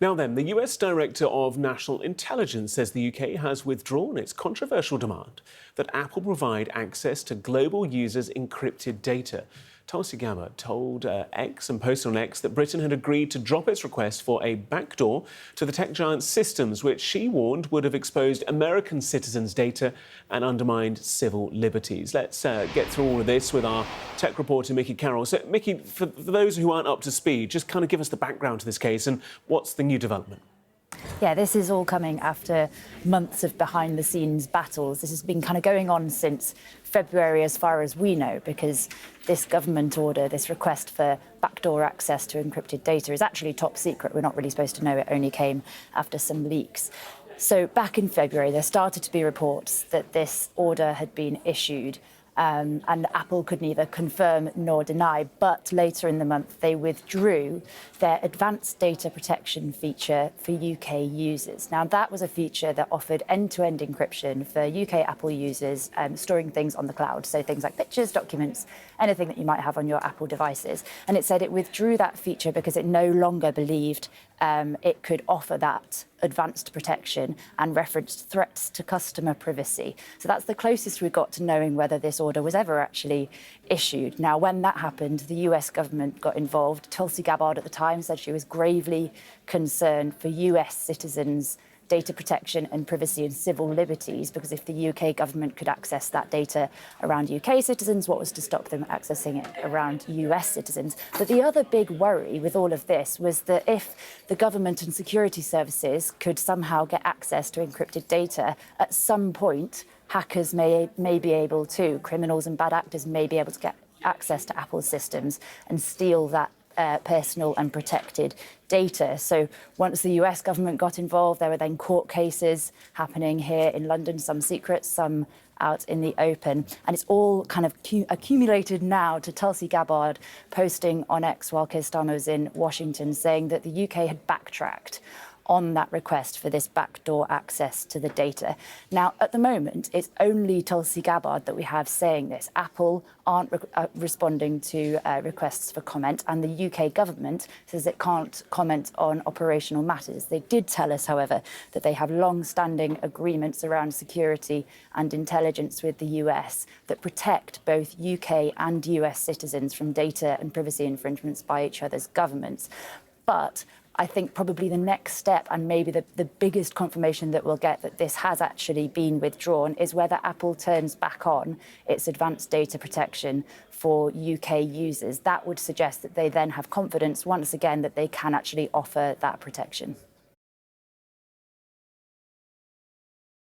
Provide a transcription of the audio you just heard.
Now then, the US Director of National Intelligence says the UK has withdrawn its controversial demand that Apple provide access to global users' encrypted data. Tulsi Gabbard told X and posted on X that Britain had agreed to drop its request for a backdoor to the tech giant's systems, which she warned would have exposed American citizens' data and undermined civil liberties. Let's get through all of this with our tech reporter, Mickey Carroll. So, Mickey, for those who aren't up to speed, just kind of give us the background to this case and what's the new development? Yeah, this is all coming after months of behind-the-scenes battles. This has been kind of going on since February, as far as we know, because this government order, this request for backdoor access to encrypted data is actually top secret. We're not really supposed to know. It only came after some leaks. So back in February, there started to be reports that this order had been issued, and Apple could neither confirm nor deny. But later in the month, they withdrew their advanced data protection feature for UK users. Now, that was a feature that offered end-to-end encryption for UK Apple users, storing things on the cloud, so things like pictures, documents, anything that you might have on your Apple devices. And it said it withdrew that feature because it no longer believed it could offer that advanced protection and referenced threats to customer privacy. So that's the closest we got to knowing whether this order was ever actually issued. Now, when that happened, the US government got involved. Tulsi Gabbard at the time said she was gravely concerned for US citizens' data protection and privacy and civil liberties, because if the UK government could access that data around UK citizens, what was to stop them accessing it around US citizens? But the other big worry with all of this was that if the government and security services could somehow get access to encrypted data, at some point, hackers may be able to, criminals and bad actors may be able to get access to Apple's systems and steal that personal and protected data. So once the US government got involved, there were then court cases happening here in London, some secret, some out in the open. And it's all kind of accumulated now to Tulsi Gabbard posting on X while Keir Starmer was in Washington, saying that the UK had backtracked on that request for this backdoor access to the data. Now, at the moment, it's only Tulsi Gabbard that we have saying this. Apple aren't responding to requests for comment, and the UK government says it can't comment on operational matters. They did tell us, however, that they have long-standing agreements around security and intelligence with the US that protect both UK and US citizens from data and privacy infringements by each other's governments. But I think probably the next step, and maybe the biggest confirmation that we'll get that this has actually been withdrawn, is whether Apple turns back on its advanced data protection for UK users. That would suggest that they then have confidence once again that they can actually offer that protection.